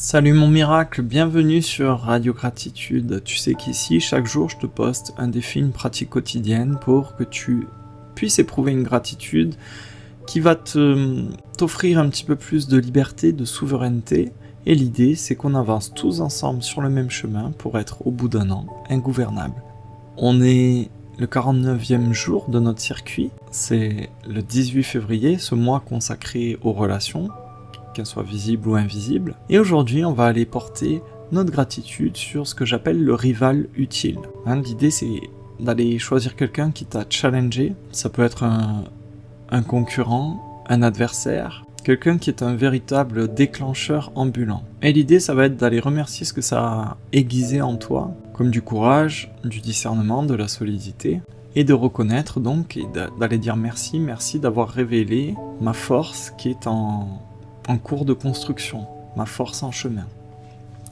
Salut mon miracle, bienvenue sur Radio Gratitude. Tu sais qu'ici, chaque jour, je te poste un défi, une pratique quotidienne pour que tu puisses éprouver une gratitude qui va t'offrir un petit peu plus de liberté, de souveraineté. Et l'idée, c'est qu'on avance tous ensemble sur le même chemin pour être, au bout d'un an, ingouvernable. On est le 49e jour de notre circuit. C'est le 18 février, ce mois consacré aux relations, qu'elles soient visibles ou invisibles. Et aujourd'hui, on va aller porter notre gratitude sur ce que j'appelle le rival utile. L'idée, c'est d'aller choisir quelqu'un qui t'a challengé. Ça peut être un concurrent, un adversaire, quelqu'un qui est un véritable déclencheur ambulant. Et l'idée, ça va être d'aller remercier ce que ça a aiguisé en toi, comme du courage, du discernement, de la solidité, et de reconnaître donc, et d'aller dire merci d'avoir révélé ma force qui est en cours de construction, ma force en chemin.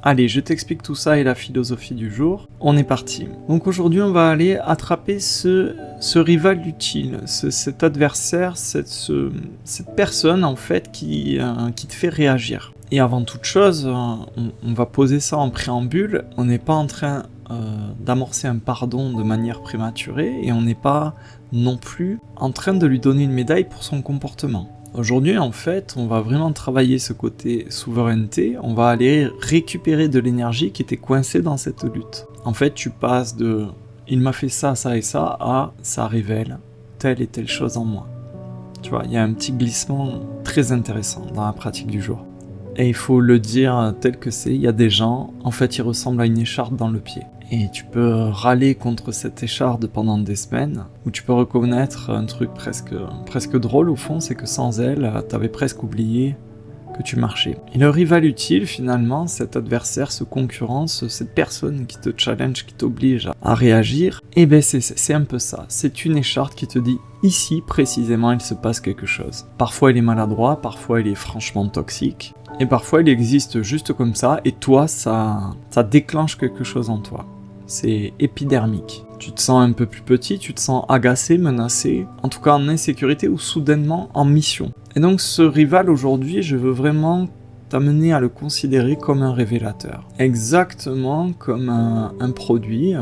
Allez, je t'explique tout ça et la philosophie du jour. On est parti. Donc aujourd'hui, on va aller attraper ce rival utile, cet adversaire, cette personne en fait qui te fait réagir. Et avant toute chose, on va poser ça en préambule. On n'est pas en train d'amorcer un pardon de manière prématurée et on n'est pas non plus en train de lui donner une médaille pour son comportement. Aujourd'hui, en fait, on va vraiment travailler ce côté souveraineté, on va aller récupérer de l'énergie qui était coincée dans cette lutte. En fait, tu passes de « il m'a fait ça, ça et ça » à « ça révèle telle et telle chose en moi ». Tu vois, il y a un petit glissement très intéressant dans la pratique du jour. Et il faut le dire tel que c'est, il y a des gens, en fait, ils ressemblent à une écharpe dans le pied. Et tu peux râler contre cette écharde pendant des semaines, ou tu peux reconnaître un truc presque drôle au fond, c'est que sans elle, t'avais presque oublié que tu marchais. Et le rival utile, finalement, cet adversaire, ce concurrent, cette personne qui te challenge, qui t'oblige à réagir, eh ben c'est un peu ça. C'est une écharpe qui te dit, ici, précisément, il se passe quelque chose. Parfois, il est maladroit, parfois, il est franchement toxique, et parfois, il existe juste comme ça, et toi, ça déclenche quelque chose en toi. C'est épidermique. Tu te sens un peu plus petit, tu te sens agacé, menacé, en tout cas en insécurité ou soudainement en mission. Et donc ce rival aujourd'hui, je veux vraiment t'amener à le considérer comme un révélateur. Exactement comme un produit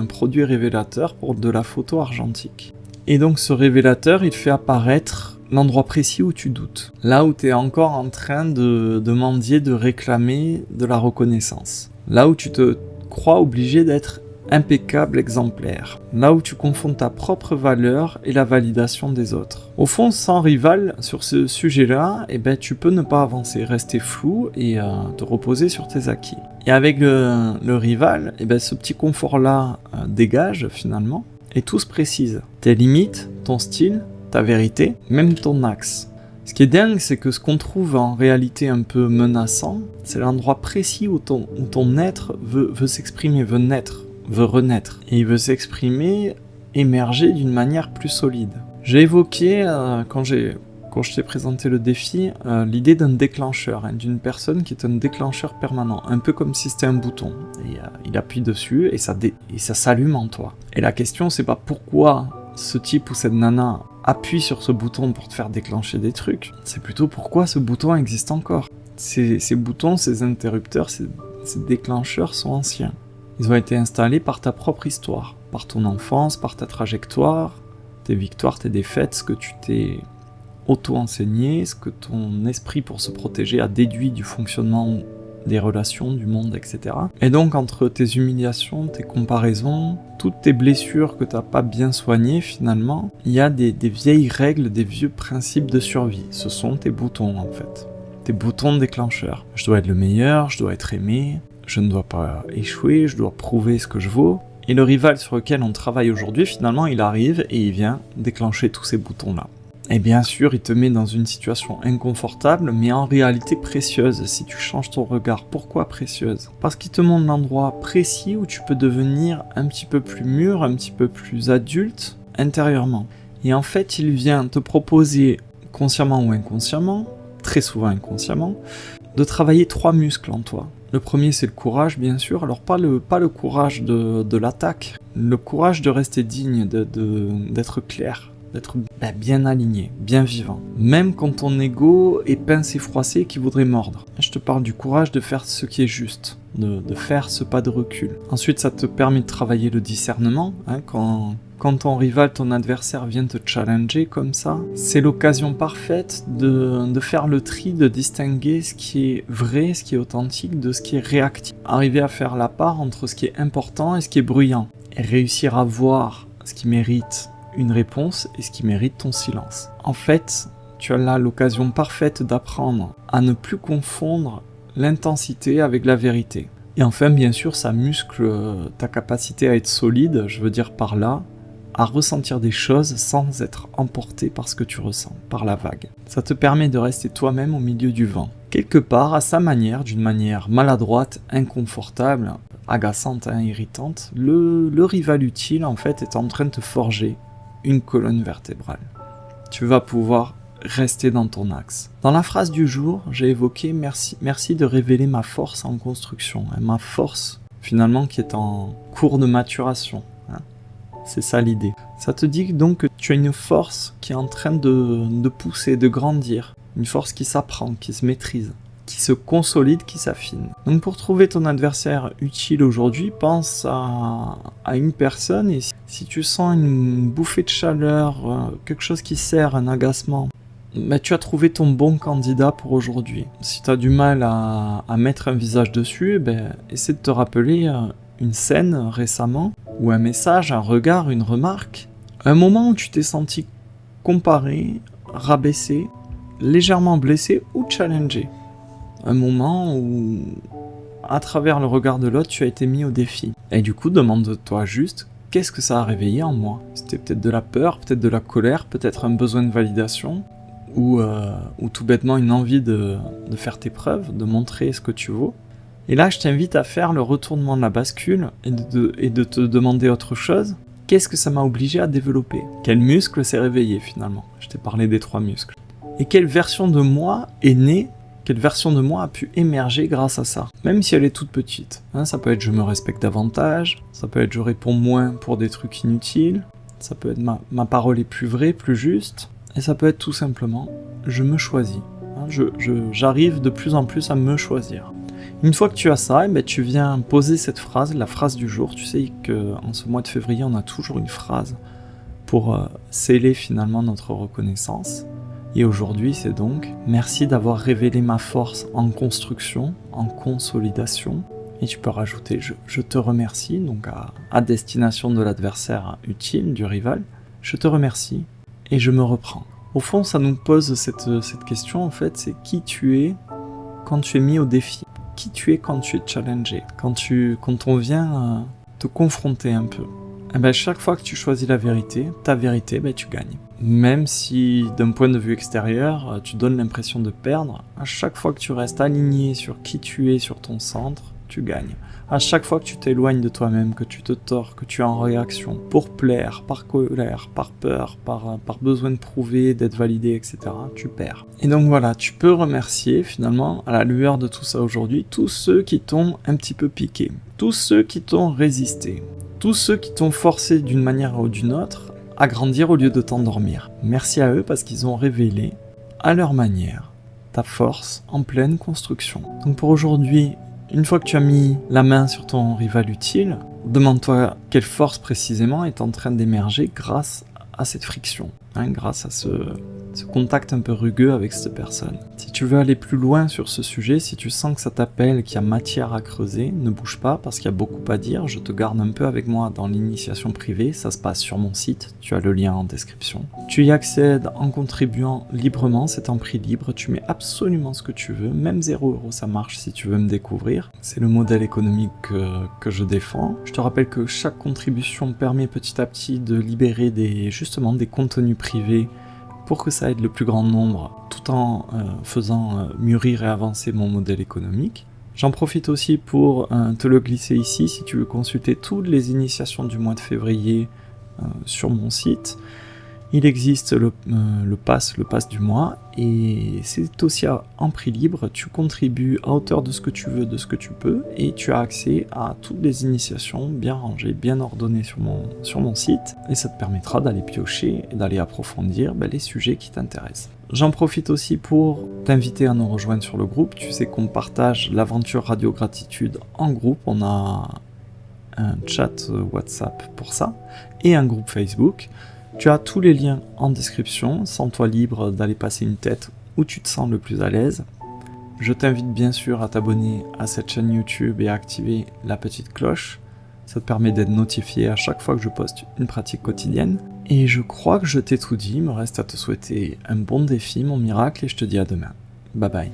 révélateur pour de la photo argentique. Et donc ce révélateur, il fait apparaître l'endroit précis où tu doutes. Là où tu es encore en train de mendier, de réclamer de la reconnaissance. Là où tu te crois obligé d'être impeccable, exemplaire. Là où tu confonds ta propre valeur et la validation des autres. Au fond, sans rival sur ce sujet-là, tu peux ne pas avancer, rester flou et te reposer sur tes acquis. Et avec le rival, ce petit confort-là dégage finalement et tout se précise. Tes limites, ton style, ta vérité, même ton axe. Ce qui est dingue, c'est que ce qu'on trouve en réalité un peu menaçant, c'est l'endroit précis où ton être veut s'exprimer, veut naître, veut renaître. Et il veut s'exprimer, émerger d'une manière plus solide. J'ai évoqué, quand je t'ai présenté le défi, l'idée d'un déclencheur, d'une personne qui est un déclencheur permanent, un peu comme si c'était un bouton. Et, il appuie dessus et ça s'allume en toi. Et la question, c'est pas pourquoi ce type ou cette nana appuie sur ce bouton pour te faire déclencher des trucs, c'est plutôt pourquoi ce bouton existe encore. Ces boutons, ces interrupteurs, ces déclencheurs sont anciens. Ils ont été installés par ta propre histoire, par ton enfance, par ta trajectoire, tes victoires, tes défaites, ce que tu t'es auto-enseigné, ce que ton esprit pour se protéger a déduit du fonctionnement des relations, du monde, etc. Et donc entre tes humiliations, tes comparaisons, toutes tes blessures que tu n'as pas bien soignées finalement, il y a des vieilles règles, des vieux principes de survie. Ce sont tes boutons en fait, tes boutons déclencheurs. Je dois être le meilleur, je dois être aimé, je ne dois pas échouer, je dois prouver ce que je vaux. Et le rival sur lequel on travaille aujourd'hui, finalement, il arrive et il vient déclencher tous ces boutons-là. Et bien sûr, il te met dans une situation inconfortable, mais en réalité précieuse, si tu changes ton regard. Pourquoi précieuse ? Parce qu'il te montre l'endroit précis où tu peux devenir un petit peu plus mûr, un petit peu plus adulte, intérieurement. Et en fait, il vient te proposer, consciemment ou inconsciemment, très souvent inconsciemment, de travailler 3 muscles en toi. Le premier, c'est le courage, bien sûr. Alors, pas le courage de l'attaque, le courage de rester digne, d'être clair, d'être bien aligné, bien vivant. Même quand ton ego est pincé froissé et qui voudrait mordre. Je te parle du courage de faire ce qui est juste, de faire ce pas de recul. Ensuite, ça te permet de travailler le discernement. Quand ton rival, ton adversaire vient te challenger comme ça, c'est l'occasion parfaite de faire le tri, de distinguer ce qui est vrai, ce qui est authentique, de ce qui est réactif. Arriver à faire la part entre ce qui est important et ce qui est bruyant. Et réussir à voir ce qui mérite une réponse et ce qui mérite ton silence. En fait, tu as là l'occasion parfaite d'apprendre à ne plus confondre l'intensité avec la vérité. Et enfin, bien sûr, ça muscle ta capacité à être solide, je veux dire par là, à ressentir des choses sans être emporté par ce que tu ressens, par la vague. Ça te permet de rester toi-même au milieu du vent. Quelque part, à sa manière, d'une manière maladroite, inconfortable, agaçante, irritante, le rival utile, en fait, est en train de te forger une colonne vertébrale. Tu vas pouvoir rester dans ton axe. Dans la phrase du jour, j'ai évoqué merci de révéler ma force en construction, ma force, finalement, qui est en cours de maturation. C'est ça l'idée. Ça te dit donc que tu as une force qui est en train de pousser, de grandir. Une force qui s'apprend, qui se maîtrise, qui se consolide, qui s'affine. Donc pour trouver ton adversaire utile aujourd'hui, pense à une personne et si tu sens une bouffée de chaleur, quelque chose qui sert, un agacement, tu as trouvé ton bon candidat pour aujourd'hui. Si tu as du mal à mettre un visage dessus, essaie de te rappeler une scène récemment, ou un message, un regard, une remarque, un moment où tu t'es senti comparé, rabaissé, légèrement blessé ou challengé. Un moment où, à travers le regard de l'autre, tu as été mis au défi. Et du coup, demande-toi juste, qu'est-ce que ça a réveillé en moi ? C'était peut-être de la peur, peut-être de la colère, peut-être un besoin de validation, ou tout bêtement une envie de faire tes preuves, de montrer ce que tu vaux. Et là, je t'invite à faire le retournement de la bascule et de te demander autre chose. Qu'est-ce que ça m'a obligé à développer ? Quel muscle s'est réveillé finalement ? Je t'ai parlé des 3 muscles. Et quelle version de moi est née ? Quelle version de moi a pu émerger grâce à ça ? Même si elle est toute petite. Ça peut être je me respecte davantage, ça peut être je réponds moins pour des trucs inutiles, ça peut être ma parole est plus vraie, plus juste, et ça peut être tout simplement je me choisis. J'arrive de plus en plus à me choisir. Une fois que tu as ça, tu viens poser cette phrase, la phrase du jour. Tu sais qu'en ce mois de février, on a toujours une phrase pour sceller finalement notre reconnaissance. Et aujourd'hui, c'est donc « Merci d'avoir révélé ma force en construction, en consolidation. » Et tu peux rajouter « Je te remercie » donc à destination de l'adversaire utile, du rival. « Je te remercie et je me reprends. » Au fond, ça nous pose cette question, en fait, c'est qui tu es quand tu es mis au défi. Qui tu es quand tu es challengé, quand on vient te confronter un peu. Chaque fois que tu choisis la vérité, ta vérité, tu gagnes. Même si d'un point de vue extérieur, tu donnes l'impression de perdre, à chaque fois que tu restes aligné sur qui tu es, sur ton centre, tu gagnes. À chaque fois que tu t'éloignes de toi-même, que tu te tords, que tu es en réaction, pour plaire, par colère, par peur, par besoin de prouver, d'être validé, etc., tu perds. Et donc voilà, tu peux remercier finalement, à la lueur de tout ça aujourd'hui, tous ceux qui t'ont un petit peu piqué, tous ceux qui t'ont résisté, tous ceux qui t'ont forcé d'une manière ou d'une autre à grandir au lieu de t'endormir. Merci à eux parce qu'ils ont révélé, à leur manière, ta force en pleine construction. Donc pour aujourd'hui, une fois que tu as mis la main sur ton rival utile, demande-toi quelle force précisément est en train d'émerger grâce à cette friction, grâce à ce contact un peu rugueux avec cette personne. Si tu veux aller plus loin sur ce sujet, si tu sens que ça t'appelle, qu'il y a matière à creuser, ne bouge pas parce qu'il y a beaucoup à dire, je te garde un peu avec moi dans l'initiation privée, ça se passe sur mon site, tu as le lien en description. Tu y accèdes en contribuant librement, c'est en prix libre, tu mets absolument ce que tu veux, même 0 €, ça marche si tu veux me découvrir. C'est le modèle économique que je défends. Je te rappelle que chaque contribution permet petit à petit de libérer justement des contenus privés pour que ça aide le plus grand nombre, tout en faisant mûrir et avancer mon modèle économique. J'en profite aussi pour te le glisser ici, si tu veux consulter toutes les initiations du mois de février sur mon site. Il existe le pass du mois, et c'est aussi en prix libre. Tu contribues à hauteur de ce que tu veux, de ce que tu peux, et tu as accès à toutes les initiations bien rangées, bien ordonnées sur mon site, et ça te permettra d'aller piocher et d'aller approfondir les sujets qui t'intéressent. J'en profite aussi pour t'inviter à nous rejoindre sur le groupe. Tu sais qu'on partage l'aventure Radio Gratitude en groupe. On a un chat WhatsApp pour ça, et un groupe Facebook. Tu as tous les liens en description, sens-toi libre d'aller passer une tête où tu te sens le plus à l'aise. Je t'invite bien sûr à t'abonner à cette chaîne YouTube et à activer la petite cloche. Ça te permet d'être notifié à chaque fois que je poste une pratique quotidienne. Et je crois que je t'ai tout dit, il me reste à te souhaiter un bon défi, mon miracle, et je te dis à demain. Bye bye.